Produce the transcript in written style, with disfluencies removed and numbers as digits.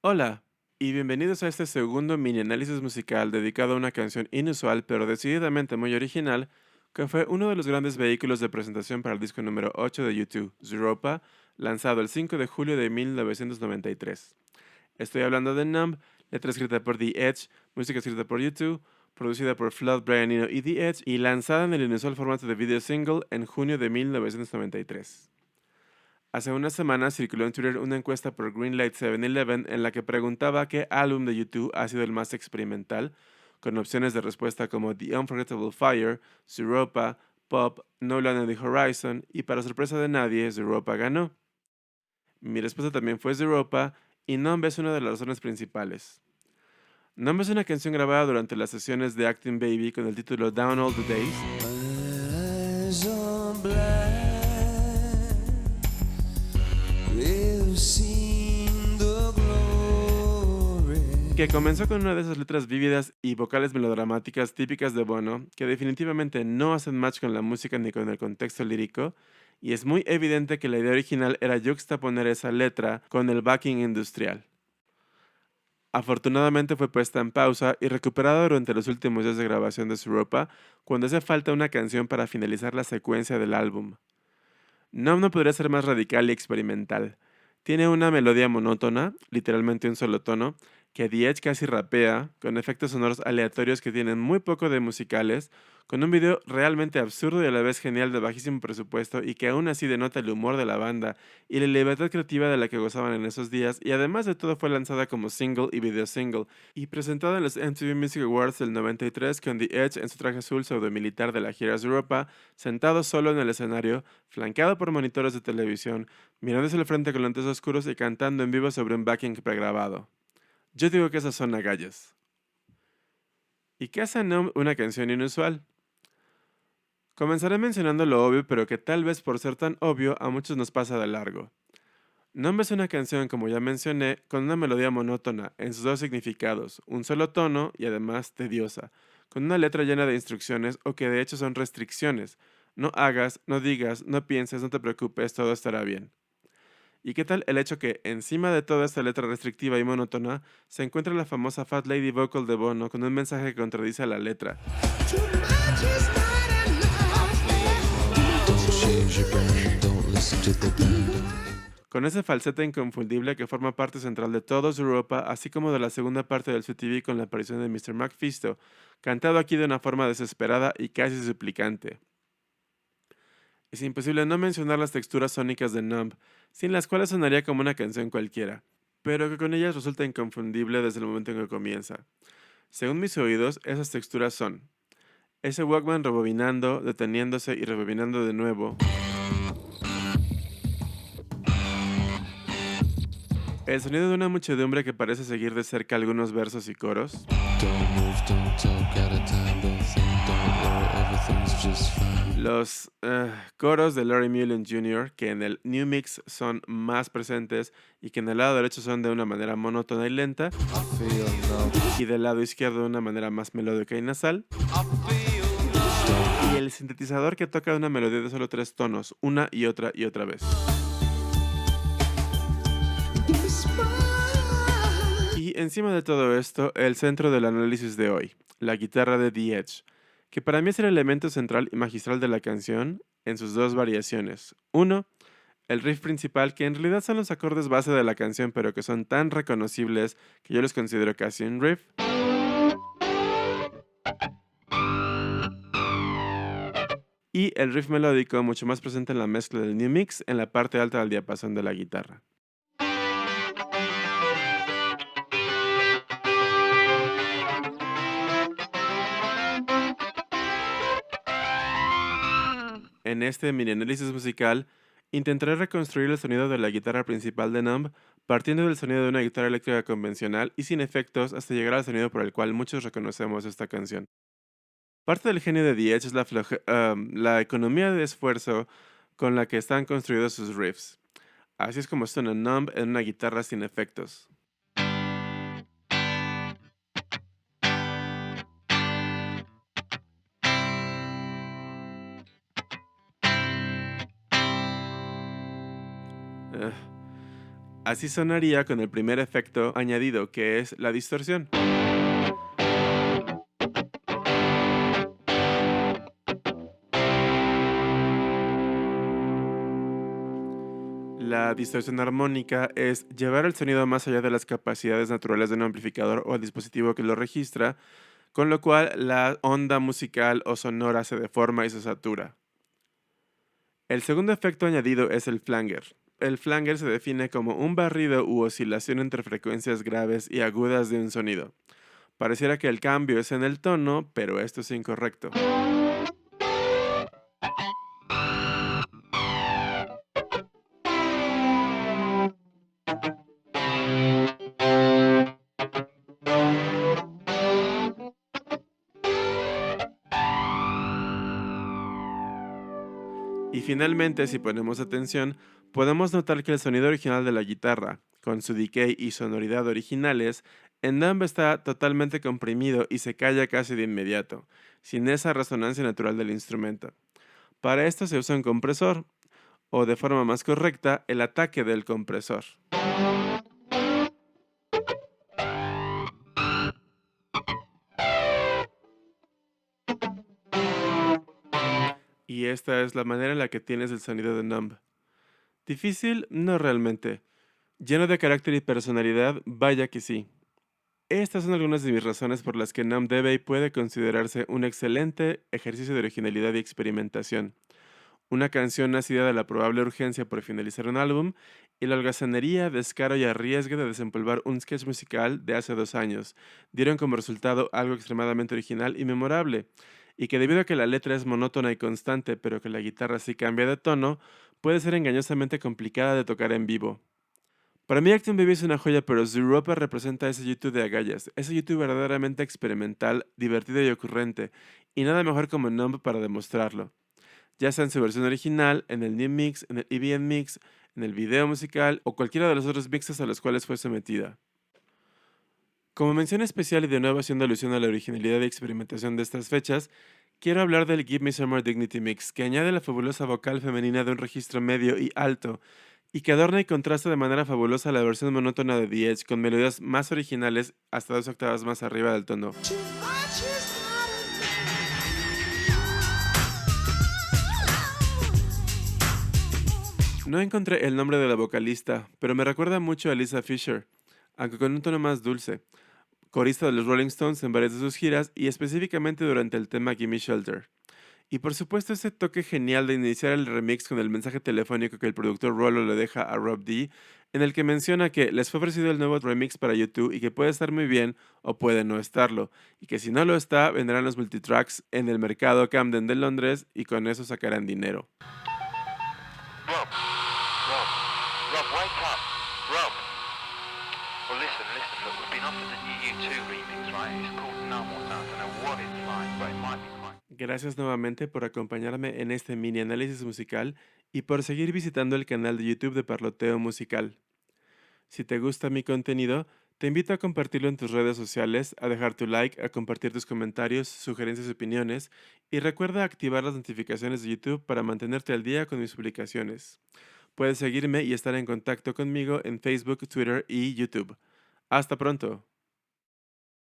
Hola, y bienvenidos a este segundo mini análisis musical dedicado a una canción inusual pero decididamente muy original, que fue uno de los grandes vehículos de presentación para el disco número 8 de YouTube, Zooropa, lanzado el 5 de julio de 1993. Estoy hablando de Numb, letra escrita por The Edge, música escrita por YouTube, producida por Flood, Brian Eno y The Edge, y lanzada en el inusual formato de video single en junio de 1993. Hace unas semanas circuló en Twitter una encuesta por Greenlight 7-Eleven en la que preguntaba qué álbum de YouTube ha sido el más experimental, con opciones de respuesta como The Unforgettable Fire, Zooropa, Pop, No Land on the Horizon, y para sorpresa de nadie, Zooropa ganó. Mi respuesta también fue Zooropa, y Numb es una de las razones principales. Numb es una canción grabada durante las sesiones de Acting Baby con el título Down All the Days, Eyes are blind. They've seen the glory. que comenzó con una de esas letras vívidas y vocales melodramáticas típicas de Bono, que definitivamente no hacen match con la música ni con el contexto lírico, y es muy evidente que la idea original era juxtaponer esa letra con el backing industrial. Afortunadamente fue puesta en pausa y recuperada durante los últimos días de grabación de su ropa, cuando hace falta una canción para finalizar la secuencia del álbum. No podría ser más radical y experimental. Tiene una melodía monótona, literalmente un solo tono, que The Edge casi rapea, con efectos sonoros aleatorios que tienen muy poco de musicales, con un video realmente absurdo y a la vez genial de bajísimo presupuesto y que aún así denota el humor de la banda y la libertad creativa de la que gozaban en esos días, y además de todo fue lanzada como single y video single, y presentada en los MTV Music Awards del 93 con The Edge en su traje azul pseudo-militar de la gira Europa, sentado solo en el escenario, flanqueado por monitores de televisión, mirándose al frente con lentes oscuros y cantando en vivo sobre un backing pregrabado. Yo digo que esas son agallas. ¿Y qué hace a Numb una canción inusual? Comenzaré mencionando lo obvio, pero que tal vez por ser tan obvio a muchos nos pasa de largo. Numb es una canción, como ya mencioné, con una melodía monótona en sus dos significados, un solo tono y además tediosa, con una letra llena de instrucciones o que de hecho son restricciones. No hagas, no digas, no pienses, no te preocupes, todo estará bien. ¿Y qué tal el hecho que, encima de toda esta letra restrictiva y monótona, se encuentra la famosa Fat Lady Vocal de Bono con un mensaje que contradice a la letra? Too much is not enough. Don't change your brain, don't listen to the band. Con ese falsete inconfundible que forma parte central de todo Europa, así como de la segunda parte del TV con la aparición de Mr. McFisto, cantado aquí de una forma desesperada y casi suplicante. Es imposible no mencionar las texturas sónicas de Numb, sin las cuales sonaría como una canción cualquiera, pero que con ellas resulta inconfundible desde el momento en que comienza. Según mis oídos, esas texturas son ese Walkman rebobinando, deteniéndose y rebobinando de nuevo, el sonido de una muchedumbre que parece seguir de cerca algunos versos y coros, Don't move, don't talk, out of time, don't think, don't worry, everything's just fine. los coros de Larry Mullen Jr., que en el New Mix son más presentes y que en el lado derecho son de una manera monótona y lenta, I feel no, y del lado izquierdo de una manera más melódica y nasal, I feel no. y el sintetizador que toca una melodía de solo tres tonos, una y otra vez. Y encima de todo esto, el centro del análisis de hoy, la guitarra de The Edge, que para mí es el elemento central y magistral de la canción en sus dos variaciones. Uno, el riff principal, que en realidad son los acordes base de la canción, pero que son tan reconocibles que yo los considero casi un riff. Y el riff melódico, mucho más presente en la mezcla del New Mix, en la parte alta del diapasón de la guitarra. En este mini análisis musical, intentaré reconstruir el sonido de la guitarra principal de Numb, partiendo del sonido de una guitarra eléctrica convencional y sin efectos hasta llegar al sonido por el cual muchos reconocemos esta canción. Parte del genio de The Edge es la economía de esfuerzo con la que están construidos sus riffs. Así es como suena Numb en una guitarra sin efectos. Ugh. Así sonaría con el primer efecto añadido, que es la distorsión. La distorsión armónica es llevar el sonido más allá de las capacidades naturales de un amplificador o dispositivo que lo registra, con lo cual la onda musical o sonora se deforma y se satura. El segundo efecto añadido es el flanger. El flanger se define como un barrido u oscilación entre frecuencias graves y agudas de un sonido. Pareciera que el cambio es en el tono, pero esto es incorrecto. Y finalmente, si ponemos atención, podemos notar que el sonido original de la guitarra, con su decay y sonoridad originales, en Numb está totalmente comprimido y se calla casi de inmediato, sin esa resonancia natural del instrumento. Para esto se usa un compresor, o de forma más correcta, el ataque del compresor. Y esta es la manera en la que tienes el sonido de Numb. Difícil, no realmente. Lleno de carácter y personalidad, vaya que sí. Estas son algunas de mis razones por las que Numb Debe puede considerarse un excelente ejercicio de originalidad y experimentación. Una canción nacida de la probable urgencia por finalizar un álbum y la holgazanería, descaro y arriesgue de desempolvar un sketch musical de hace 2 años dieron como resultado algo extremadamente original y memorable, y que debido a que la letra es monótona y constante, pero que la guitarra sí cambia de tono, puede ser engañosamente complicada de tocar en vivo. Para mí Acting Baby es una joya, pero Zooropa representa ese YouTube de agallas, ese YouTube verdaderamente experimental, divertido y ocurrente, y nada mejor como Numb para demostrarlo, ya sea en su versión original, en el New Mix, en el EBM Mix, en el video musical o cualquiera de los otros mixes a los cuales fue sometida. Como mención especial y de nuevo haciendo alusión a la originalidad y experimentación de estas fechas, quiero hablar del Give Me Some More Dignity Mix, que añade la fabulosa vocal femenina de un registro medio y alto, y que adorna y contrasta de manera fabulosa la versión monótona de The Edge con melodías más originales hasta 2 octavas más arriba del tono. Too much is not No encontré el nombre de la vocalista, pero me recuerda mucho a Lisa Fisher, aunque con un tono más dulce, corista de los Rolling Stones en varias de sus giras y específicamente durante el tema Gimme Shelter. Y por supuesto ese toque genial de iniciar el remix con el mensaje telefónico que el productor Rollo le deja a Rob D, en el que menciona que les fue ofrecido el nuevo remix para YouTube y que puede estar muy bien o puede no estarlo, y que si no lo está, vendrán los multitracks en el mercado Camden de Londres y con eso sacarán dinero. Rob, wake up. Rob. Well, listen, look, we've been offered the new U2 remix, right? It's called Numb or something. I don't know what it's like, but it might be quite... Gracias nuevamente por acompañarme en este mini análisis musical y por seguir visitando el canal de YouTube de Parloteo Musical. Si te gusta mi contenido, te invito a compartirlo en tus redes sociales, a dejar tu like, a compartir tus comentarios, sugerencias y opiniones, y recuerda activar las notificaciones de YouTube para mantenerte al día con mis publicaciones. Puedes seguirme y estar en contacto conmigo en Facebook, Twitter y YouTube. Hasta pronto.